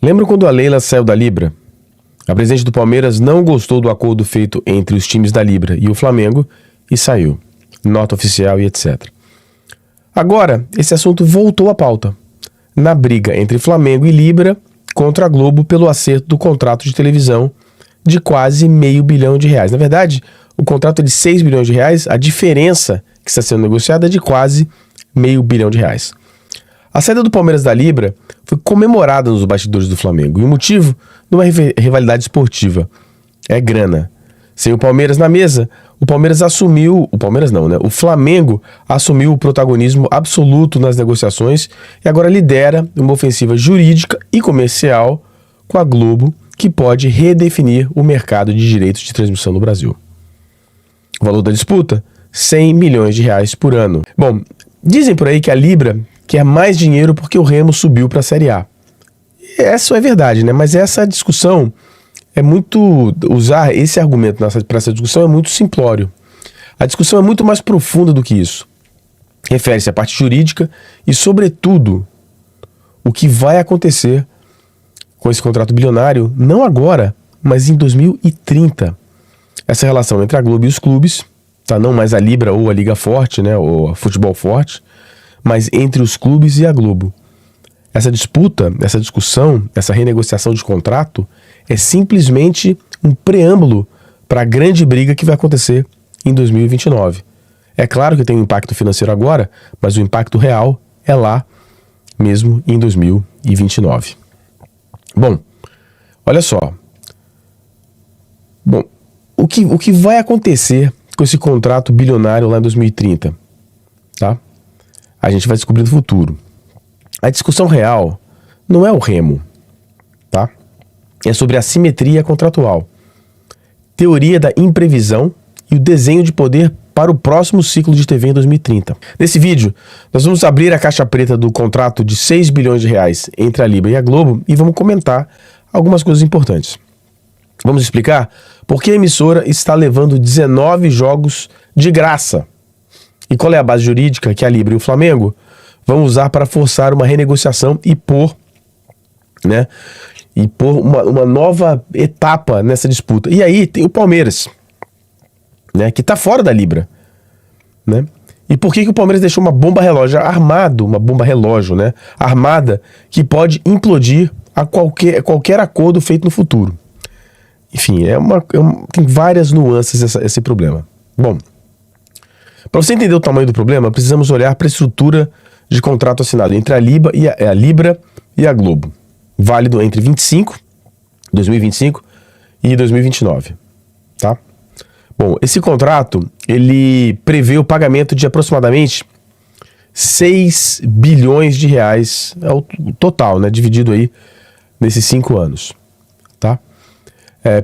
Lembra quando a Leila saiu da Libra? A presidente do Palmeiras não gostou do acordo feito entre os times da Libra e o Flamengo e saiu. Nota oficial e etc. Agora, esse assunto voltou à pauta. Na briga entre Flamengo e Libra contra a Globo pelo acerto do contrato de televisão de quase R$500 milhão. Na verdade, o contrato é de R$6 bilhões, a diferença que está sendo negociada é de quase R$500 milhão. A saída do Palmeiras da Libra foi comemorada nos bastidores do Flamengo. E o motivo não é rivalidade esportiva, é grana. Sem o Palmeiras na mesa, o Flamengo assumiu o protagonismo absoluto nas negociações e agora lidera uma ofensiva jurídica e comercial com a Globo, que pode redefinir o mercado de direitos de transmissão no Brasil. O valor da disputa? R$100 milhões por ano. Bom, dizem por aí que a Libra quer mais dinheiro porque o Remo subiu para a Série A. Essa é verdade, né? Mas essa discussão é muito... Usar esse argumento para essa discussão é muito simplório. A discussão é muito mais profunda do que isso. Refere-se à parte jurídica e, sobretudo, o que vai acontecer com esse contrato bilionário, não agora, mas em 2030. Essa relação entre a Globo e os clubes, tá? Não mais a Libra ou a Liga Forte, né? Ou a Futebol Forte, mas entre os clubes e a Globo. Essa disputa, essa discussão, essa renegociação de contrato é simplesmente um preâmbulo para a grande briga que vai acontecer em 2029. É claro que tem um impacto financeiro agora, mas o impacto real é lá mesmo em 2029. Bom, olha só. Bom, o que vai acontecer com esse contrato bilionário lá em 2030? Tá? A gente vai descobrir no futuro. A discussão real não é o Remo, tá? É sobre a simetria contratual, teoria da imprevisão e o desenho de poder para o próximo ciclo de TV em 2030. Nesse vídeo, nós vamos abrir a caixa preta do contrato de R$6 bilhões entre a Libra e a Globo e vamos comentar algumas coisas importantes. Vamos explicar por que a emissora está levando 19 jogos de graça e qual é a base jurídica que a Libra e o Flamengo vão usar para forçar uma renegociação e pôr uma nova etapa nessa disputa. E aí tem o Palmeiras, né, que está fora da Libra, né? E por que o Palmeiras deixou uma bomba relógio armada, que pode implodir a qualquer acordo feito no futuro? Enfim, tem várias nuances esse problema. Bom, para você entender o tamanho do problema, precisamos olhar para a estrutura de contrato assinado entre a Libra e a Globo, válido entre 2025 e 2029, tá? Bom, esse contrato, ele prevê o pagamento de aproximadamente R$6 bilhões, é o total, né, dividido aí nesses 5 anos, tá?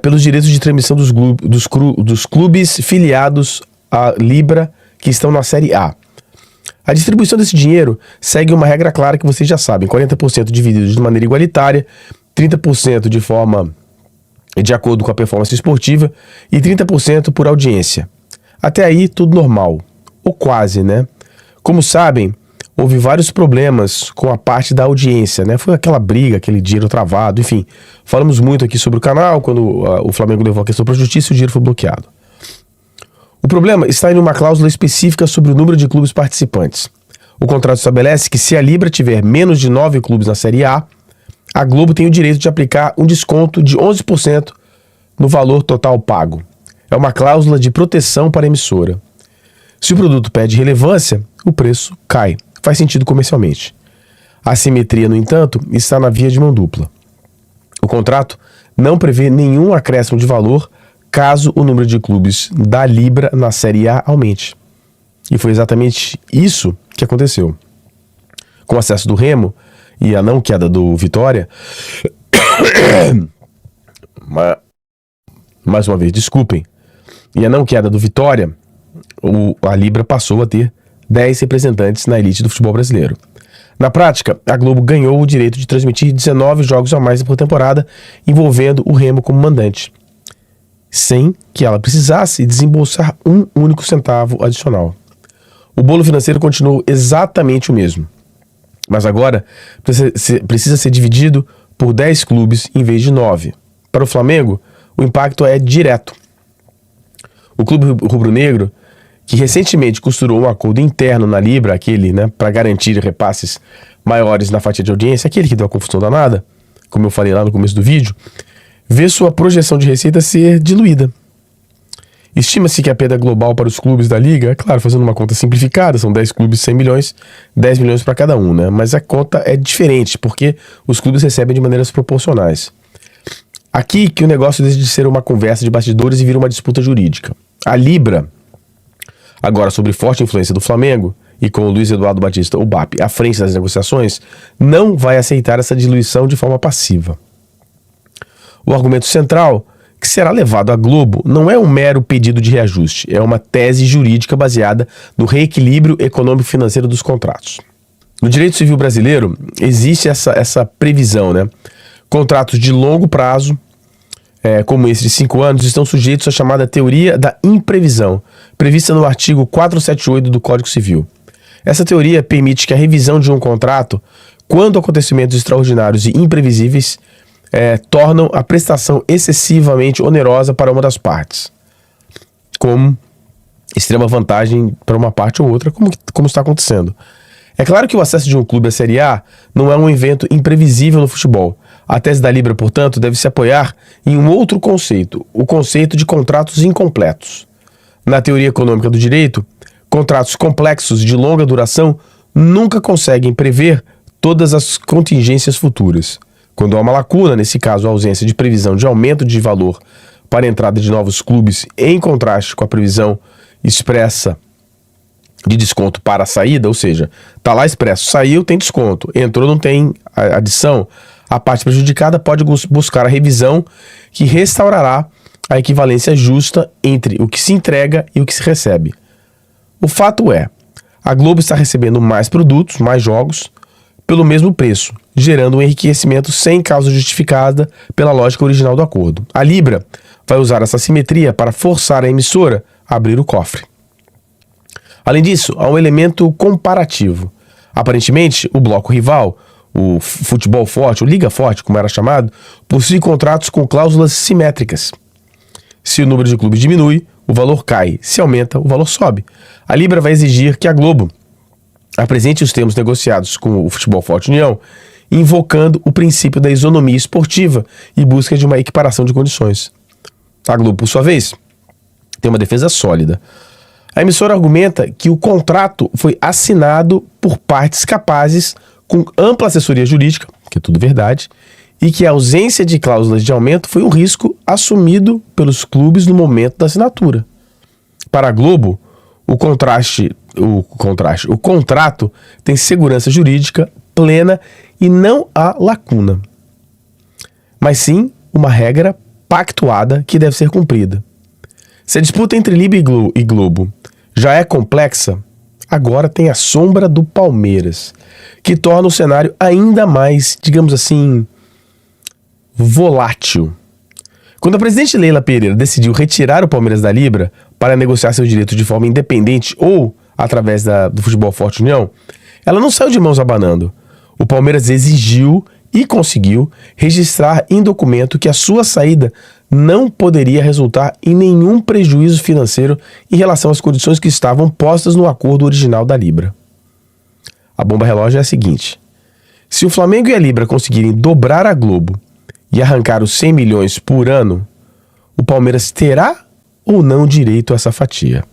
Pelos direitos de transmissão dos clubes filiados à Libra que estão na Série A. A distribuição desse dinheiro segue uma regra clara que vocês já sabem: 40% divididos de maneira igualitária, 30% de acordo com a performance esportiva e 30% por audiência. Até aí, tudo normal. Ou quase, né? Como sabem, houve vários problemas com a parte da audiência, né? Foi aquela briga, aquele dinheiro travado, enfim. Falamos muito aqui sobre o canal, quando o Flamengo levou a questão para a justiça e o dinheiro foi bloqueado. O problema está em uma cláusula específica sobre o número de clubes participantes. O contrato estabelece que se a Libra tiver menos de 9 clubes na Série A, a Globo tem o direito de aplicar um desconto de 11% no valor total pago. É uma cláusula de proteção para a emissora. Se o produto perde relevância, o preço cai. Faz sentido comercialmente. A assimetria, no entanto, está na via de mão dupla. O contrato não prevê nenhum acréscimo de valor caso o número de clubes da Libra na Série A aumente. E foi exatamente isso que aconteceu. Com o acesso do Remo e a não queda do Vitória... Mais uma vez, desculpem. E a não queda do Vitória, a Libra passou a ter 10 representantes na elite do futebol brasileiro. Na prática, a Globo ganhou o direito de transmitir 19 jogos a mais por temporada, envolvendo o Remo como mandante, sem que ela precisasse desembolsar um único centavo adicional. O bolo financeiro continuou exatamente o mesmo, mas agora precisa ser dividido por 10 clubes em vez de 9. Para o Flamengo, o impacto é direto. O clube rubro-negro, que recentemente costurou um acordo interno na Libra, aquele, né, para garantir repasses maiores na fatia de audiência, aquele que deu a confusão danada, como eu falei lá no começo do vídeo, vê sua projeção de receita ser diluída. Estima-se que a perda global para os clubes da Liga, é claro, fazendo uma conta simplificada, são 10 clubes, 100 milhões, 10 milhões para cada um, né? Mas a conta é diferente, porque os clubes recebem de maneiras proporcionais. Aqui que o negócio deixa de ser uma conversa de bastidores e vira uma disputa jurídica. A Libra, agora sob forte influência do Flamengo, e com o Luiz Eduardo Batista, o BAP, à frente das negociações, não vai aceitar essa diluição de forma passiva. O argumento central que será levado à Globo não é um mero pedido de reajuste, é uma tese jurídica baseada no reequilíbrio econômico-financeiro dos contratos. No direito civil brasileiro, existe essa previsão, né? Contratos de longo prazo, como esse de 5 anos, estão sujeitos à chamada teoria da imprevisão, prevista no artigo 478 do Código Civil. Essa teoria permite que a revisão de um contrato, quando acontecimentos extraordinários e imprevisíveis tornam a prestação excessivamente onerosa para uma das partes, como extrema vantagem para uma parte ou outra, como está acontecendo. É claro que o acesso de um clube à Série A não é um evento imprevisível no futebol. A tese da Libra, portanto, deve se apoiar em um outro conceito, o conceito de contratos incompletos. Na teoria econômica do direito, contratos complexos de longa duração nunca conseguem prever todas as contingências futuras. Quando há uma lacuna, nesse caso a ausência de previsão de aumento de valor para a entrada de novos clubes, em contraste com a previsão expressa de desconto para a saída, ou seja, está lá expresso, saiu, tem desconto, entrou, não tem adição, a parte prejudicada pode buscar a revisão que restaurará a equivalência justa entre o que se entrega e o que se recebe. O fato é, a Globo está recebendo mais produtos, mais jogos, pelo mesmo preço, gerando um enriquecimento sem causa justificada pela lógica original do acordo. A Libra vai usar essa simetria para forçar a emissora a abrir o cofre. Além disso, há um elemento comparativo. Aparentemente, o bloco rival, o Futebol Forte, o Liga Forte, como era chamado, possui contratos com cláusulas simétricas. Se o número de clubes diminui, o valor cai. Se aumenta, o valor sobe. A Libra vai exigir que a Globo apresente os termos negociados com o Futebol Forte União, invocando o princípio da isonomia esportiva e busca de uma equiparação de condições. A Globo, por sua vez, tem uma defesa sólida. A emissora argumenta que o contrato foi assinado por partes capazes, com ampla assessoria jurídica, que é tudo verdade, e que a ausência de cláusulas de aumento foi um risco assumido pelos clubes no momento da assinatura. Para a Globo, o contrato tem segurança jurídica plena e não há lacuna, mas sim uma regra pactuada que deve ser cumprida. Se a disputa entre Libra e Globo já é complexa, agora tem a sombra do Palmeiras, que torna o cenário ainda mais, digamos assim, volátil. Quando a presidente Leila Pereira decidiu retirar o Palmeiras da Libra para negociar seus direitos de forma independente ou através do Futebol Forte União, ela não saiu de mãos abanando. O Palmeiras exigiu e conseguiu registrar em documento que a sua saída não poderia resultar em nenhum prejuízo financeiro em relação às condições que estavam postas no acordo original da Libra. A bomba relógio é a seguinte: se o Flamengo e a Libra conseguirem dobrar a Globo e arrancar os 100 milhões por ano, o Palmeiras terá ou não direito a essa fatia?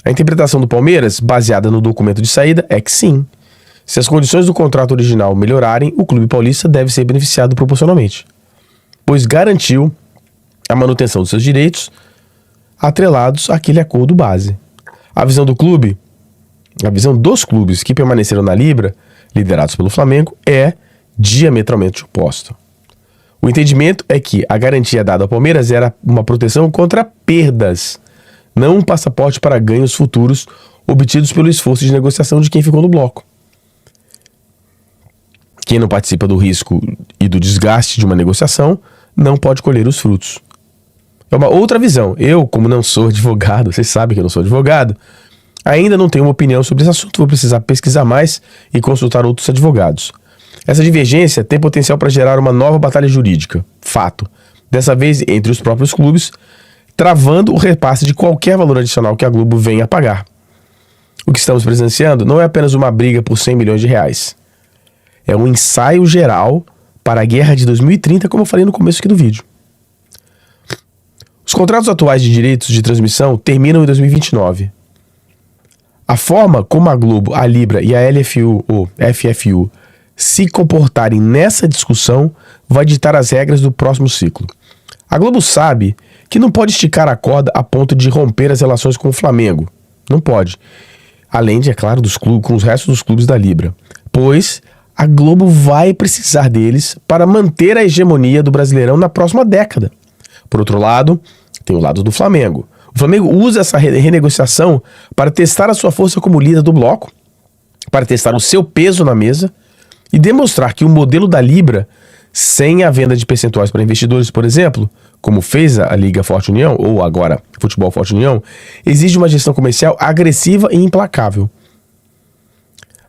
A interpretação do Palmeiras, baseada no documento de saída, é que sim. Se as condições do contrato original melhorarem, o clube paulista deve ser beneficiado proporcionalmente, pois garantiu a manutenção dos seus direitos atrelados àquele acordo base. A visão dos clubes que permaneceram na Libra, liderados pelo Flamengo, é diametralmente oposta. O entendimento é que a garantia dada ao Palmeiras era uma proteção contra perdas, não um passaporte para ganhos futuros obtidos pelo esforço de negociação de quem ficou no bloco. Quem não participa do risco e do desgaste de uma negociação não pode colher os frutos. É uma outra visão. Eu, como não sou advogado, vocês sabem que eu não sou advogado, ainda não tenho uma opinião sobre esse assunto, vou precisar pesquisar mais e consultar outros advogados. Essa divergência tem potencial para gerar uma nova batalha jurídica, fato. Dessa vez entre os próprios clubes, travando o repasse de qualquer valor adicional que a Globo venha a pagar. O que estamos presenciando não é apenas uma briga por 100 milhões de reais. É um ensaio geral para a guerra de 2030, como eu falei no começo aqui do vídeo. Os contratos atuais de direitos de transmissão terminam em 2029. A forma como a Globo, a Libra e a LFU ou FFU se comportarem nessa discussão vai ditar as regras do próximo ciclo. A Globo sabe que não pode esticar a corda a ponto de romper as relações com o Flamengo. Não pode. Além de, é claro, dos clubes, com os restos dos clubes da Libra. Pois a Globo vai precisar deles para manter a hegemonia do Brasileirão na próxima década. Por outro lado, tem o lado do Flamengo. O Flamengo usa essa renegociação para testar a sua força como líder do bloco, para testar o seu peso na mesa e demonstrar que o modelo da Libra, sem a venda de percentuais para investidores, por exemplo, como fez a Liga Forte União, ou agora Futebol Forte União, exige uma gestão comercial agressiva e implacável.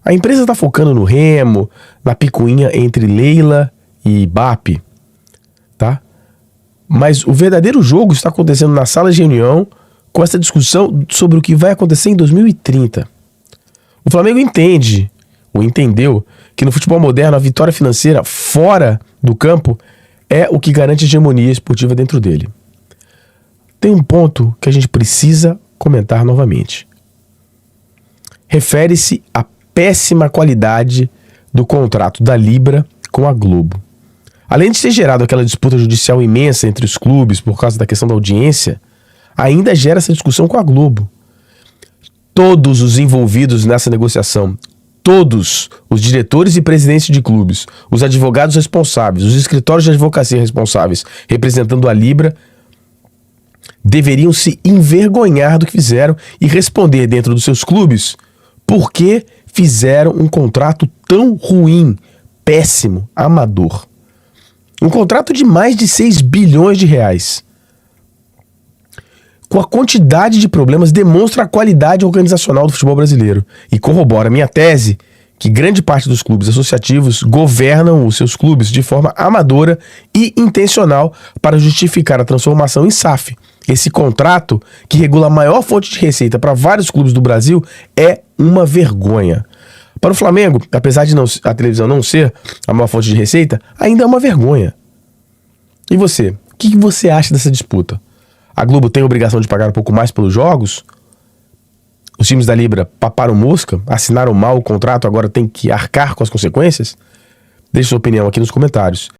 A empresa está focando no remo, na picuinha entre Leila e BAP, tá? Mas o verdadeiro jogo está acontecendo na sala de reunião com essa discussão sobre o que vai acontecer em 2030. O Flamengo entendeu que no futebol moderno a vitória financeira fora do campo é o que garante a hegemonia esportiva dentro dele. Tem um ponto que a gente precisa comentar novamente. Refere-se à péssima qualidade do contrato da Libra com a Globo. Além de ter gerado aquela disputa judicial imensa entre os clubes por causa da questão da audiência, ainda gera essa discussão com a Globo. Todos os envolvidos nessa negociação, todos os diretores e presidentes de clubes, os advogados responsáveis, os escritórios de advocacia responsáveis representando a Libra, deveriam se envergonhar do que fizeram e responder dentro dos seus clubes por que fizeram um contrato tão ruim, péssimo, amador. Um contrato de mais de 6 bilhões de reais. Com a quantidade de problemas, demonstra a qualidade organizacional do futebol brasileiro e corrobora minha tese que grande parte dos clubes associativos governam os seus clubes de forma amadora e intencional para justificar a transformação em SAF. Esse contrato, que regula a maior fonte de receita para vários clubes do Brasil, é uma vergonha. Para o Flamengo, apesar de a televisão não ser a maior fonte de receita, ainda é uma vergonha. E você? O que você acha dessa disputa? A Globo tem a obrigação de pagar um pouco mais pelos jogos? Os times da Libra paparam mosca? Assinaram mal o contrato, agora tem que arcar com as consequências? Deixe sua opinião aqui nos comentários.